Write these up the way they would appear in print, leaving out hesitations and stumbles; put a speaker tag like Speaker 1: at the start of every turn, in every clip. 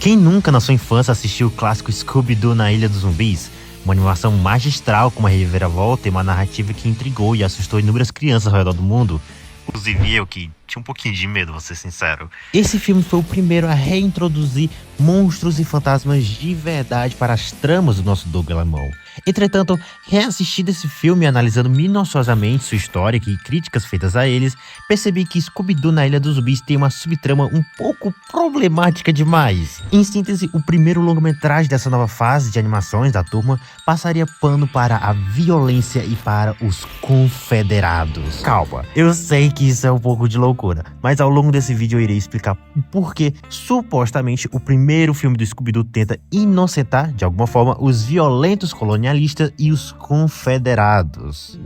Speaker 1: Quem nunca na sua infância assistiu o clássico Scooby-Doo na Ilha dos Zumbis? Uma animação magistral com uma reviravolta e uma narrativa que intrigou e assustou inúmeras crianças ao redor do mundo. Inclusive eu, que tinha um pouquinho de medo, vou ser sincero. Esse filme foi o primeiro a reintroduzir monstros e fantasmas de verdade para as tramas do nosso Doug alemão. Entretanto, reassistindo esse filme e analisando minuciosamente sua história e críticas feitas a eles, percebi que Scooby-Doo na Ilha dos Zumbis tem uma subtrama um pouco problemática demais. Em síntese, o primeiro longa-metragem dessa nova fase de animações da turma passaria pano para a violência e para os confederados. Calma, eu sei que isso é um pouco de loucura, mas ao longo desse vídeo eu irei explicar por que, supostamente, o primeiro filme do Scooby-Doo tenta inocentar, de alguma forma, os violentos colonialistas e os confederados.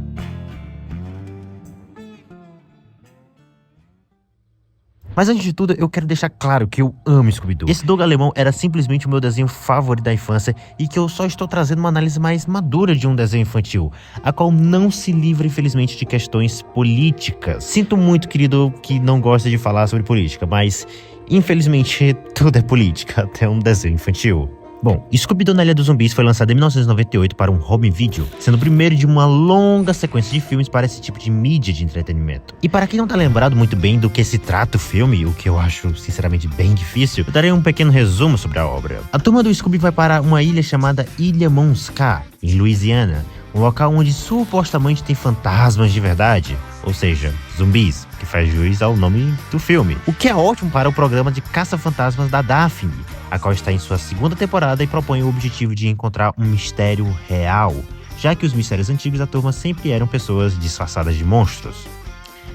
Speaker 1: Mas antes de tudo, eu quero deixar claro que eu amo Scooby-Doo. Esse Doug alemão era simplesmente o meu desenho favorito da infância e que eu só estou trazendo uma análise mais madura de um desenho infantil, a qual não se livra, infelizmente, de questões políticas. Sinto muito, querido, que não gosta de falar sobre política, mas infelizmente tudo é política, até um desenho infantil. Bom, Scooby-Doo na Ilha dos Zumbis foi lançado em 1998 para um home video, sendo o primeiro de uma longa sequência de filmes para esse tipo de mídia de entretenimento. E para quem não tá lembrado muito bem do que se trata o filme, o que eu acho sinceramente bem difícil, eu darei um pequeno resumo sobre a obra. A turma do Scooby vai para uma ilha chamada Ilha Monska, em Louisiana, um local onde supostamente tem fantasmas de verdade, ou seja, zumbis, que faz jus ao nome do filme. O que é ótimo para o programa de caça-fantasmas da Daphne, a qual está em sua segunda temporada e propõe o objetivo de encontrar um mistério real, já que os mistérios antigos da turma sempre eram pessoas disfarçadas de monstros.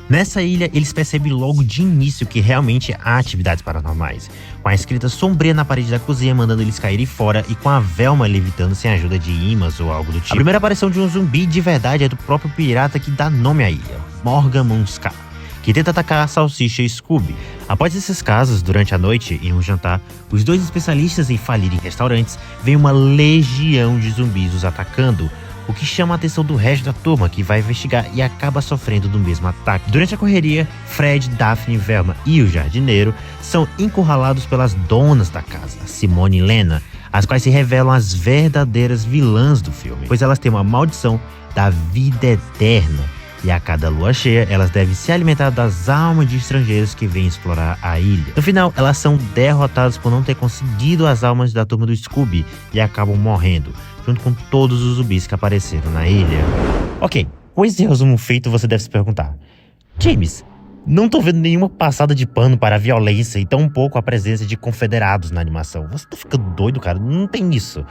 Speaker 1: Nessa ilha, eles percebem logo de início que realmente há atividades paranormais, com a escrita sombria na parede da cozinha mandando eles caírem fora e com a Velma levitando sem ajuda de imãs ou algo do tipo. A primeira aparição de um zumbi de verdade é do próprio pirata que dá nome à ilha, Morgan Monska, que tenta atacar a Salsicha e Scooby. Após esses casos, durante a noite, em um jantar, os dois especialistas em falir em restaurantes veem uma legião de zumbis os atacando, o que chama a atenção do resto da turma, que vai investigar e acaba sofrendo do mesmo ataque. Durante a correria, Fred, Daphne, Velma e o jardineiro são encurralados pelas donas da casa, Simone e Lena, as quais se revelam as verdadeiras vilãs do filme, pois elas têm uma maldição da vida eterna. E a cada lua cheia, elas devem se alimentar das almas de estrangeiros que vêm explorar a ilha. No final, elas são derrotadas por não ter conseguido as almas da turma do Scooby e acabam morrendo, junto com todos os zumbis que apareceram na ilha. Ok, com esse resumo feito, você deve se perguntar: James, não tô vendo nenhuma passada de pano para a violência e tampouco a presença de confederados na animação. Você tá ficando doido, cara? Não tem isso.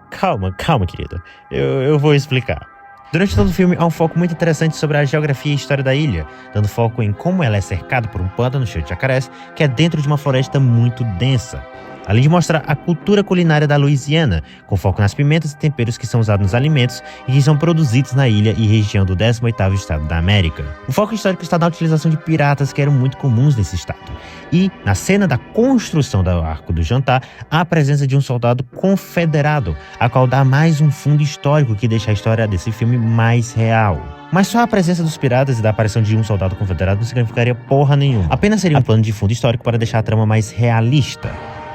Speaker 1: Calma, querido. Eu vou explicar. Durante todo o filme, há um foco muito interessante sobre a geografia e história da ilha, dando foco em como ela é cercada por um pântano cheio de jacarés, que é dentro de uma floresta muito densa. Além de mostrar a cultura culinária da Louisiana, com foco nas pimentas e temperos que são usados nos alimentos e que são produzidos na ilha e região do 18º estado da América. O foco histórico está na utilização de piratas que eram muito comuns nesse estado. E, na cena da construção do Arco do Jantar, há a presença de um soldado confederado, a qual dá mais um fundo histórico que deixa a história desse filme mais real. Mas só a presença dos piratas e da aparição de um soldado confederado não significaria porra nenhuma. Apenas seria um plano de fundo histórico para deixar a trama mais realista.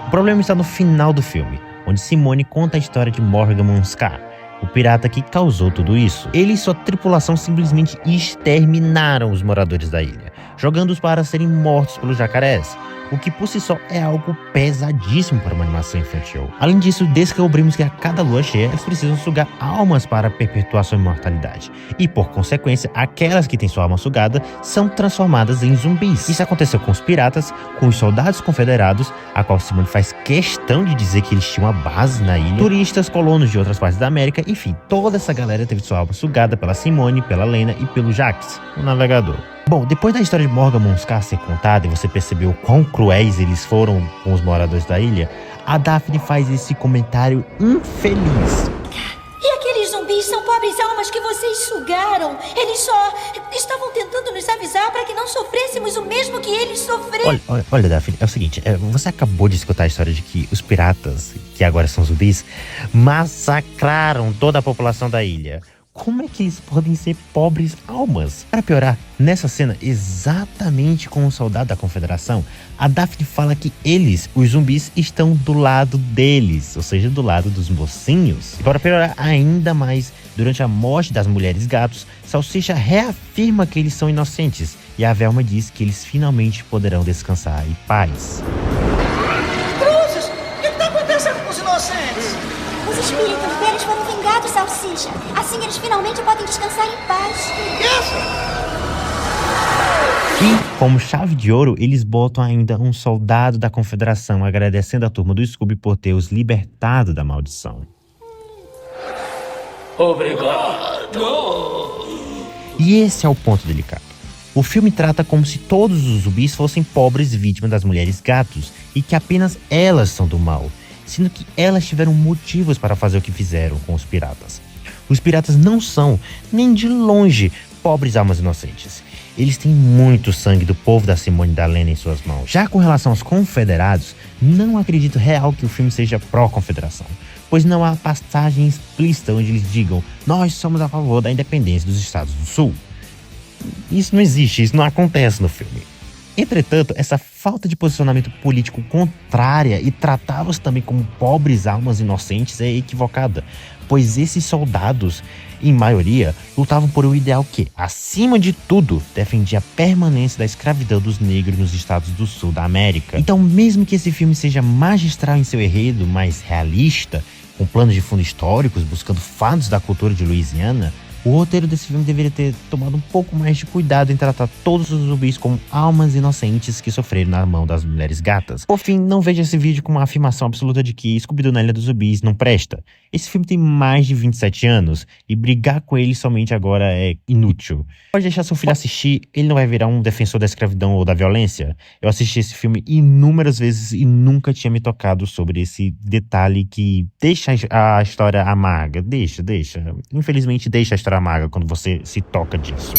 Speaker 1: O problema está no final do filme, onde Simone conta a história de Morgan Monska, o pirata que causou tudo isso. Ele e sua tripulação simplesmente exterminaram os moradores da ilha, jogando-os para serem mortos pelos jacarés, o que por si só é algo pesadíssimo para uma animação infantil. Além disso, descobrimos que a cada lua cheia eles precisam sugar almas para perpetuar sua imortalidade, e por consequência, aquelas que têm sua alma sugada são transformadas em zumbis. Isso aconteceu com os piratas, com os soldados confederados, a qual Simone faz questão de dizer que eles tinham uma base na ilha, turistas, colonos de outras partes da América, enfim, toda essa galera teve sua alma sugada pela Simone, pela Lena e pelo Jax, o navegador. Bom, depois da história de Morgan Monska ser contada e você percebeu quão cruéis eles foram com os moradores da ilha, a Daphne faz esse comentário infeliz.
Speaker 2: E aqueles zumbis são pobres almas que vocês sugaram. Eles só estavam tentando nos avisar para que não sofrêssemos o mesmo que eles sofreram.
Speaker 1: Olha, Daphne, é o seguinte, você acabou de escutar a história de que os piratas, que agora são zumbis, massacraram toda a população da ilha, como é que eles podem ser pobres almas? Para piorar, nessa cena, exatamente com o soldado da Confederação, a Daphne fala que eles, os zumbis, estão do lado deles, ou seja, do lado dos mocinhos. E para piorar ainda mais, durante a morte das mulheres gatos, Salsicha reafirma que eles são inocentes, e a Velma diz que eles finalmente poderão descansar em paz.
Speaker 3: Cruzes! O que está acontecendo com os inocentes?
Speaker 2: Os espíritos deles foram vingados, Salsicha. Assim eles finalmente podem descansar em paz.
Speaker 1: E, como chave de ouro, eles botam ainda um soldado da Confederação agradecendo a turma do Scooby por ter os libertado da maldição.
Speaker 3: Obrigado!
Speaker 1: E esse é o ponto delicado. O filme trata como se todos os zumbis fossem pobres vítimas das mulheres gatos e que apenas elas são do mal, sendo que elas tiveram motivos para fazer o que fizeram com os piratas. Os piratas não são, nem de longe, pobres almas inocentes. Eles têm muito sangue do povo da Simone e da Lena em suas mãos. Já com relação aos confederados, não acredito real que o filme seja pró-confederação, pois não há passagem explícita onde eles digam nós somos a favor da independência dos Estados do Sul. Isso não existe, isso não acontece no filme. Entretanto, essa falta de posicionamento político contrária e tratá-los também como pobres almas inocentes é equivocada, pois esses soldados, em maioria, lutavam por um ideal que, acima de tudo, defendia a permanência da escravidão dos negros nos estados do sul da América. Então, mesmo que esse filme seja magistral em seu enredo, mais realista, com planos de fundo históricos, buscando fatos da cultura de Louisiana, o roteiro desse filme deveria ter tomado um pouco mais de cuidado em tratar todos os zumbis como almas inocentes que sofreram na mão das mulheres gatas. Por fim, não veja esse vídeo como uma afirmação absoluta de que Scooby-Doo na Ilha dos Zumbis não presta. Esse filme tem mais de 27 anos e brigar com ele somente agora é inútil. Pode deixar seu filho assistir, ele não vai virar um defensor da escravidão ou da violência. Eu assisti esse filme inúmeras vezes e nunca tinha me tocado sobre esse detalhe que deixa a história amarga. Deixa. Infelizmente deixa a história amarga quando você se toca disso.